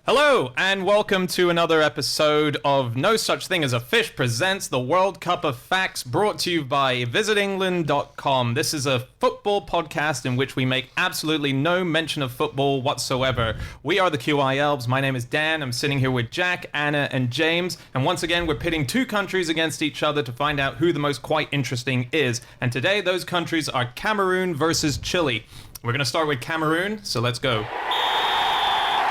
Hello, and welcome to another episode of No Such Thing as a Fish presents the World Cup of Facts, brought to you by visitengland.com. This is a football podcast in which we make absolutely no mention of football whatsoever. We are the QI Elves. My name is Dan. I'm sitting here with Jack, Anna, and James. And once again, we're pitting two countries against each other to find out who the most quite interesting is. And today, those countries are Cameroon versus Chile. We're going to start with Cameroon, so let's go.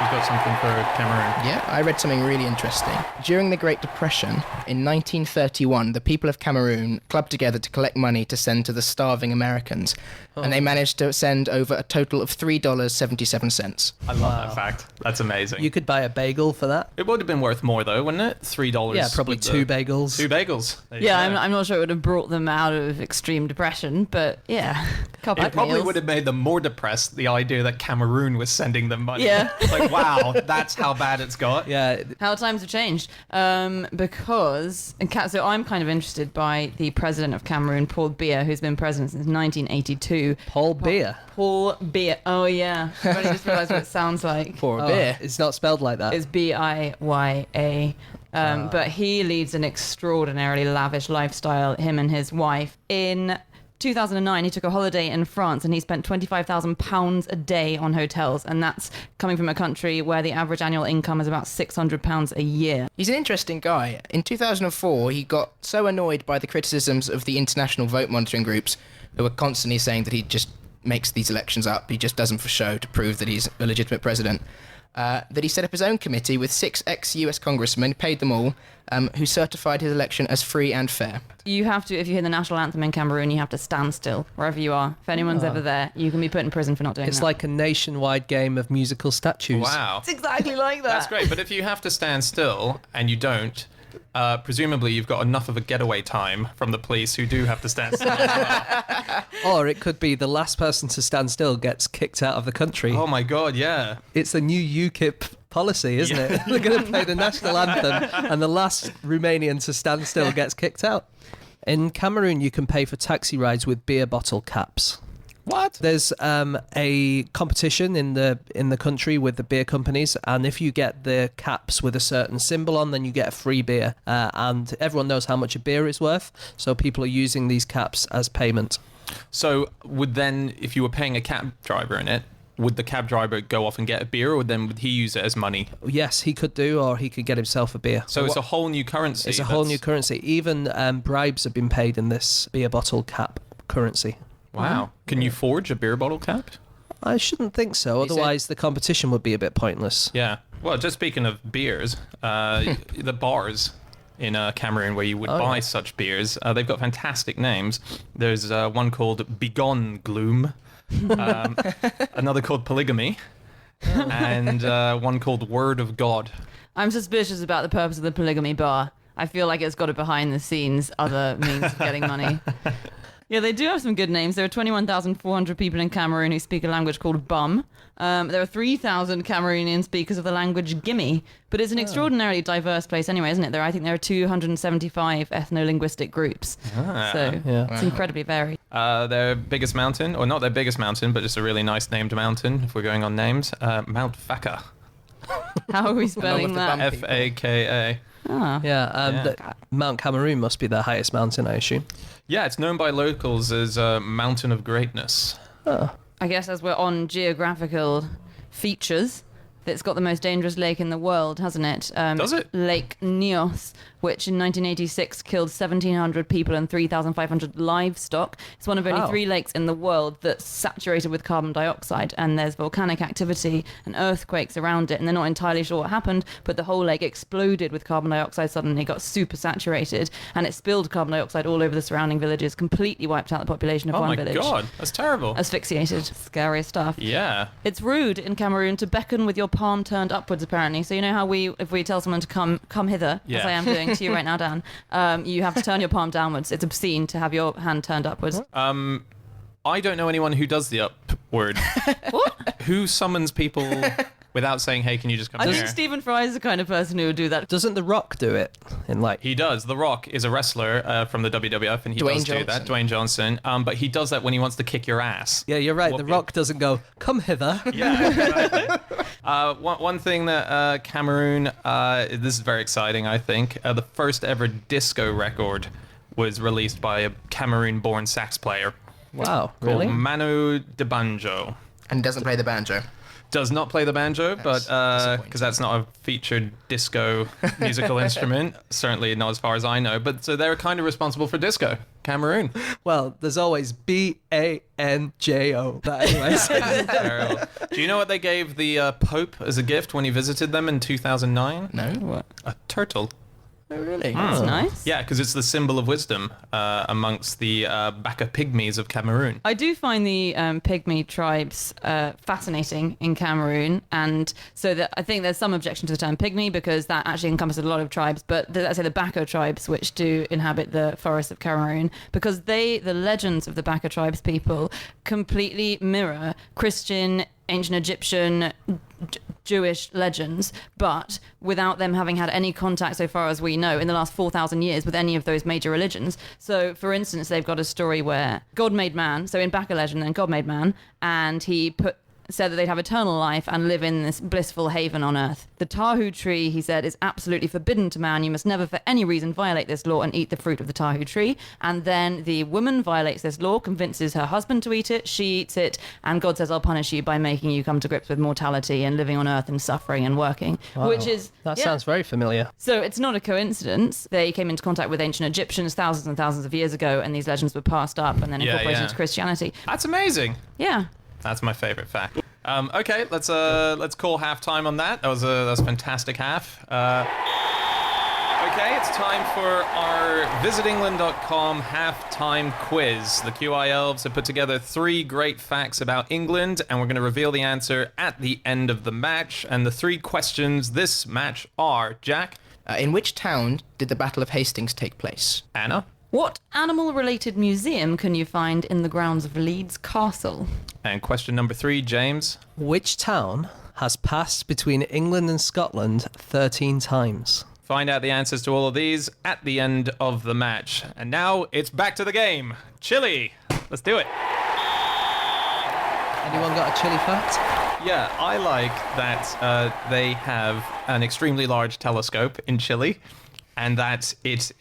We've got something for Cameroon. Yeah, I read something really interesting. During the Great Depression, in 1931, the people of Cameroon clubbed together to collect money to send to the starving Americans. And they managed to send over a total of $3.77. I love that fact. That's amazing. You could buy a bagel for that. It would have been worth more, though, wouldn't it? $3. Yeah, probably two bagels. Two bagels. Yeah, I'm not sure it would have brought them out of extreme depression, but yeah, It probably would have made them more depressed, the idea that Cameroon was sending them money. Yeah. It's like, wow, that's how bad it's got. Yeah. How times have changed. Because, so I'm kind of interested by the president of Cameroon, Paul Biya, who's been president since 1982. Paul Biya. Paul Biya. Oh, yeah. I've only just realised what it sounds like. For a beer. It's not spelled like that. It's B-I-Y-A. But he leads an extraordinarily lavish lifestyle, him and his wife. In 2009, he took a holiday in France and he spent £25,000 a day on hotels. And that's coming from a country where the average annual income is about £600 a year. He's an interesting guy. In 2004, he got so annoyed by the criticisms of the international vote monitoring groups who were constantly saying that he just makes these elections up. He just does them for show to prove that he's a legitimate president. That he set up his own committee with 6 ex-US congressmen, paid them all, who certified his election as free and fair. You have to, if you hear the national anthem in Cameroon, you have to stand still wherever you are. If anyone's ever there, you can be put in prison for not doing It's that. like a nationwide game of musical statues. Wow. It's exactly like that. That's great, but if you have to stand still and you don't, presumably you've got enough of a getaway time from the police who do have to stand still as well. Or it could be the last person to stand still gets kicked out of the country. Oh my god, yeah. It's the new UKIP policy, isn't it? They're going to play the national anthem and the last Romanian to stand still gets kicked out. In Cameroon, you can pay for taxi rides with beer bottle caps. What? There's a competition in the country with the beer companies, and if you get the caps with a certain symbol on, then you get a free beer. And everyone knows how much a beer is worth, so people are using these caps as payment. So would then, if you were paying a cab driver in it, would the cab driver go off and get a beer, or then would he use it as money? Yes, he could do, or he could get himself a beer. So it's a whole new currency. It's a whole new currency. Even bribes have been paid in this beer bottle cap currency. Wow. Can you forge a beer bottle cap? I shouldn't think so, otherwise the competition would be a bit pointless. Yeah. Well, just speaking of beers, the bars in Cameroon where you would buy such beers, they've got fantastic names. There's one called Begone Gloom, another called Polygamy, and one called Word of God. I'm suspicious about the purpose of the polygamy bar. I feel like it's got a behind-the-scenes other means of getting money. Yeah, they do have some good names. There are 21,400 people in Cameroon who speak a language called Bum. There are 3,000 Cameroonian speakers of the language Gimi. But it's an extraordinarily diverse place anyway, isn't it? I think there are 275 ethno-linguistic groups. So it's incredibly varied. Their biggest mountain, or not their biggest mountain, but just a really nice named mountain, if we're going on names, Mount Faka. How are we spelling that? F-A-K-A. Ah. Mount Cameroon must be the highest mountain, I assume. Yeah, it's known by locals as Mountain of Greatness. I guess as we're on geographical features, it's got the most dangerous lake in the world, hasn't it? Does it? Lake Nyos, which in 1986 killed 1,700 people and 3,500 livestock. It's one of only 3 lakes in the world that's saturated with carbon dioxide, and there's volcanic activity and earthquakes around it, and they're not entirely sure what happened, but the whole lake exploded with carbon dioxide suddenly. It got super saturated, and it spilled carbon dioxide all over the surrounding villages, completely wiped out the population of one village. Oh my god, that's terrible. Asphyxiated. Scary stuff. Yeah. It's rude in Cameroon to beckon with your palm turned upwards, apparently. So you know how if we tell someone to come hither, as I am doing to you right now, Dan, you have to turn your palm downwards. It's obscene to have your hand turned upwards. I don't know anyone who does the upward. What? Who summons people without saying, hey, can you just come I here? think Stephen Fry is the kind of person who would do that. Doesn't The Rock do it? He does. The Rock is a wrestler from the WWF, and he does do that. Dwayne Johnson. But he does that when he wants to kick your ass. Yeah, you're right. The Rock doesn't go, come hither. Yeah, exactly. One thing that Cameroon, this is very exciting, I think. The first ever disco record was released by a Cameroon-born sax player Wow, called really? Manu Dibanjo. And doesn't play the banjo. Does not play the banjo, but disappointing. because that's not a featured disco musical instrument, certainly not as far as I know. But so they're kind of responsible for disco, Cameroon. Well, there's always Banjo. But anyways. Terrible. Do you know what they gave the Pope as a gift when he visited them in 2009? No? What? A turtle. Oh, really? That's nice. Yeah, because it's the symbol of wisdom amongst the Baka Pygmies of Cameroon. I do find the pygmy tribes fascinating in Cameroon, and so that I think there's some objection to the term pygmy because that actually encompasses a lot of tribes. But let's say the Baka tribes, which do inhabit the forests of Cameroon, because the legends of the Baka tribes people completely mirror Christian, ancient Egyptian, Jewish legends, but without them having had any contact, so far as we know, in the last 4,000 years with any of those major religions. So, for instance, they've got a story where God made man, so in Baka legend, then God made man, and he said that they'd have eternal life and live in this blissful haven on earth. The tahu tree, he said, is absolutely forbidden to man. You must never for any reason violate this law and eat the fruit of the tahu tree. And then the woman violates this law, convinces her husband to eat it, she eats it, and God says, I'll punish you by making you come to grips with mortality and living on earth and suffering and working. Wow. Which is... That yeah. sounds very familiar. So it's not a coincidence. They came into contact with ancient Egyptians thousands and thousands of years ago, and these legends were passed up and then incorporated into Christianity. That's amazing. Yeah. That's my favorite fact. Okay, let's call halftime on that. That was a fantastic half. Okay, it's time for our visitengland.com halftime quiz. The QI Elves have put together 3 great facts about England, and we're going to reveal the answer at the end of the match. And the 3 questions this match are, Jack, In which town did the Battle of Hastings take place? Anna, What animal-related museum can you find in the grounds of Leeds Castle? and question number 3, James. Which town has passed between England and Scotland 13 times? Find out the answers to all of these at the end of the match. And now it's back to the game. Chile. Let's do it. Anyone got a Chile fact? Yeah, I like that they have an extremely large telescope in Chile, and that it's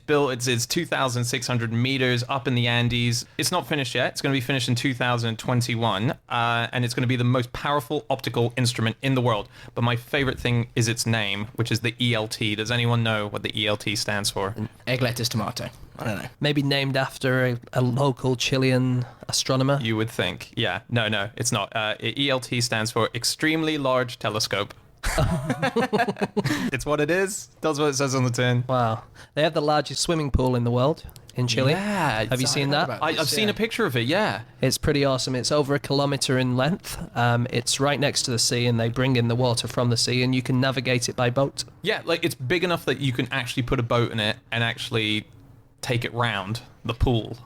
built. It's 2,600 meters up in the Andes. It's not finished yet. It's going to be finished in 2021, and it's going to be the most powerful optical instrument in the world. But my favorite thing is its name, which is the ELT. Does anyone know what the ELT stands for? Egg, lettuce, tomato. I don't know. Maybe named after a local Chilean astronomer? You would think. Yeah. No, it's not. ELT stands for Extremely Large Telescope. It's what it is. Does what it says on the tin. Wow. They have the largest swimming pool in the world in Chile. Yeah. Have you seen that? I've seen a picture of it, yeah. It's pretty awesome. It's over 1 kilometer in length. It's right next to the sea, and they bring in the water from the sea, and you can navigate it by boat. Yeah, like it's big enough that you can actually put a boat in it and actually take it round the pool.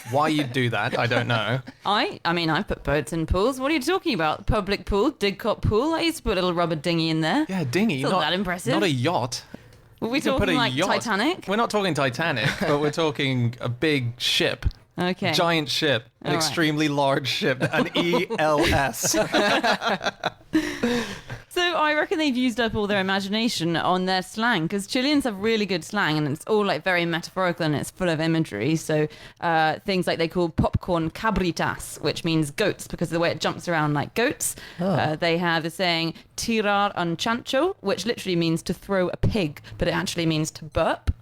Why you'd do that, I don't know. I mean, I put boats in pools. What are you talking about? Public pool, Didcot pool. I used to put a little rubber dinghy in there. Yeah, dinghy. It's not that impressive. Not a yacht. Were we You can put talking a like yacht. Titanic? We're not talking Titanic, but we're talking a big ship. Okay. Giant ship. An All right. extremely large ship. An ELS. So I reckon they've used up all their imagination on their slang, because Chileans have really good slang, and it's all like very metaphorical and it's full of imagery. So things like they call popcorn cabritas, which means goats because of the way it jumps around like goats. They have the saying tirar un chancho, which literally means to throw a pig, but it actually means to burp.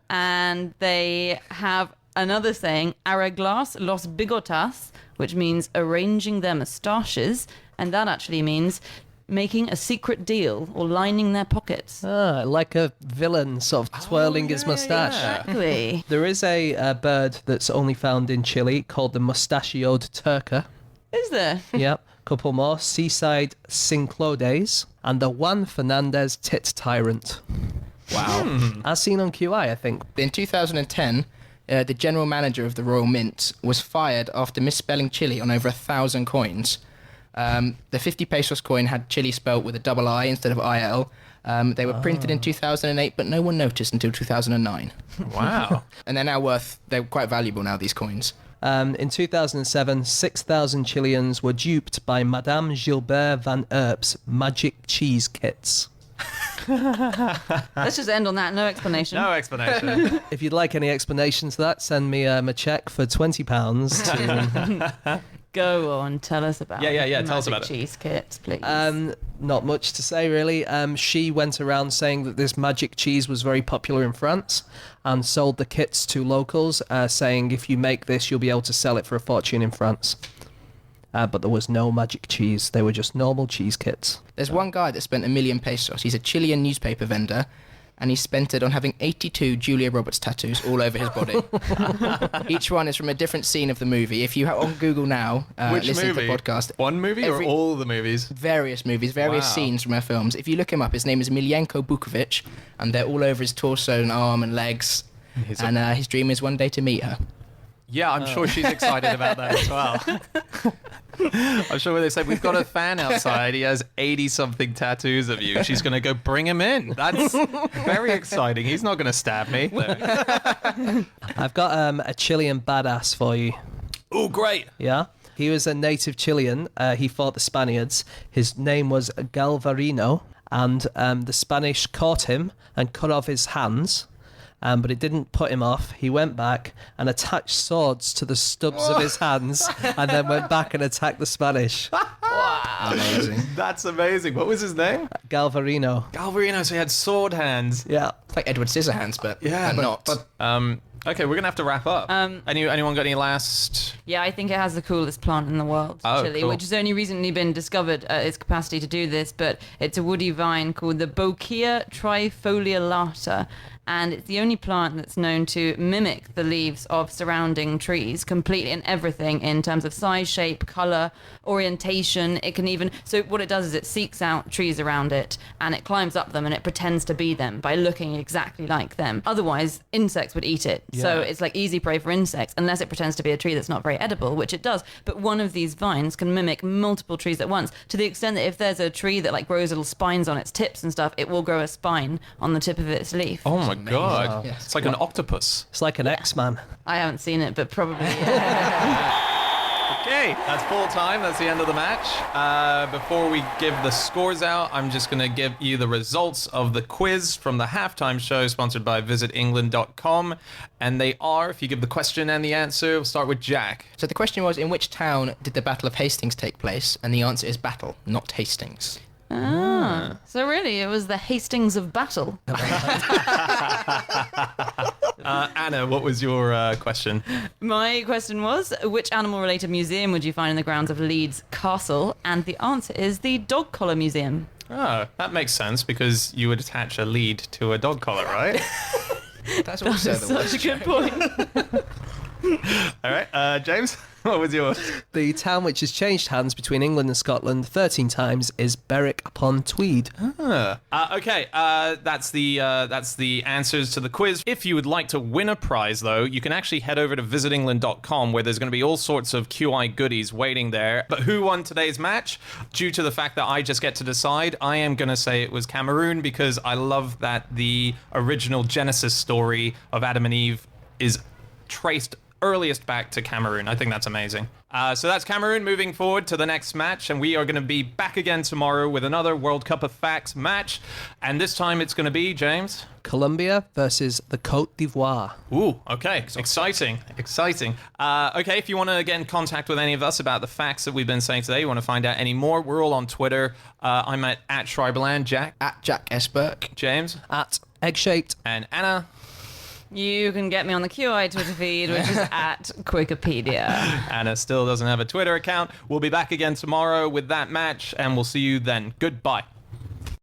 And they have another saying, arreglas los bigotas, which means arranging their moustaches, and that actually means making a secret deal or lining their pockets. Like a villain sort of twirling his mustache. Exactly. There is a bird that's only found in Chile called the mustachioed turca. Is there? Yep. Couple more. Seaside cinclodes and the Juan Fernandez tit tyrant. Wow. As seen on QI, I think. In 2010, the general manager of the Royal Mint was fired after misspelling Chile on over 1,000 coins. The 50 pesos coin had Chile spelt with a double I instead of IL. They were printed in 2008, but no one noticed until 2009. Wow. And they're quite valuable now, these coins. In 2007, 6,000 Chileans were duped by Madame Gilbert van Earp's magic cheese kits. Let's just end on that. No explanation. No explanation. If you'd like any explanations to that, send me a check for £20 to... Go on, tell us about tell us about it. cheese kits, please. Not much to say, really. She went around saying that this magic cheese was very popular in France and sold the kits to locals, saying if you make this, you'll be able to sell it for a fortune in France. But there was no magic cheese. They were just normal cheese kits. There's one guy that spent 1 million pesos. He's a Chilean newspaper vendor, and he spent it on having 82 Julia Roberts tattoos all over his body. Each one is from a different scene of the movie. If you are on Google now, Which listening movie? to the podcast, One movie or all the movies? various movies, various Wow. scenes from her films. If you look him up, his name is Miljenko Bukovic, and they're all over his torso and arm and legs. And his dream is one day to meet her. Yeah, I'm sure she's excited about that as well. I'm sure when they said, we've got a fan outside, he has 80-something tattoos of you. She's going to go bring him in. That's very exciting. He's not going to stab me. I've got a Chilean badass for you. Oh, great. Yeah? He was a native Chilean. He fought the Spaniards. His name was Galvarino, and the Spanish caught him and cut off his hands. But it didn't put him off. He went back and attached swords to the stubs of his hands and then went back and attacked the Spanish. Amazing. That's amazing. What was his name? Galvarino. Galvarino, so he had sword hands. Yeah. It's like Edward Scissorhands, but Yeah, not. Okay, we're going to have to wrap up. Anyone got any last... Yeah, I think it has the coolest plant in the world, Oh, Chile, cool. which has only recently been discovered its capacity to do this, but it's a woody vine called the Bokia trifoliolata, and it's the only plant that's known to mimic the leaves of surrounding trees completely in everything in terms of size, shape, color, orientation. It can even... So what it does is it seeks out trees around it, and it climbs up them, and it pretends to be them by looking exactly like them. Otherwise, insects would eat it. So Yeah. it's like easy prey for insects, unless it pretends to be a tree that's not very edible, which it does. But one of these vines can mimic multiple trees at once, to the extent that if there's a tree that like grows little spines on its tips and stuff, it will grow a spine on the tip of its leaf. Oh, my God. Yeah. It's like an octopus. It's like an X-Man. I haven't seen it, but probably. Okay, that's full time. That's the end of the match. Before we give the scores out, I'm just going to give you the results of the quiz from the halftime show sponsored by visitengland.com. And they are, if you give the question and the answer, we'll start with Jack. So the question was, in which town did the Battle of Hastings take place? And the answer is Battle, not Hastings. So really, it was the Hastings of Battle. Anna, what was your question? My question was, which animal-related museum would you find in the grounds of Leeds Castle? And the answer is the Dog Collar Museum. Oh, that makes sense because you would attach a lead to a dog collar, right? That's also the worst. Such a good point. All right, James, what was yours? The town which has changed hands between England and Scotland 13 times is Berwick upon Tweed. Okay, that's the answers to the quiz. If you would like to win a prize, though, you can actually head over to visitengland.com where there's going to be all sorts of QI goodies waiting there. But who won today's match? Due to the fact that I just get to decide, I am going to say it was Cameroon because I love that the original Genesis story of Adam and Eve is traced earliest back to Cameroon. I think that's amazing. So that's Cameroon moving forward to the next match, and we are going to be back again tomorrow with another World Cup of Facts match, and this time it's going to be, James? Colombia versus the Côte d'Ivoire. Ooh, okay. Exciting. Okay, if you want to get in contact with any of us about the facts that we've been saying today, you want to find out any more, we're all on Twitter. I'm at Schreiberland, Jack. At Jack S. Burke. James. At Egg-Shaped. And Anna. You can get me on the QI Twitter feed, which is at Wikipedia. Anna still doesn't have a Twitter account. We'll be back again tomorrow with that match, and we'll see you then. Goodbye.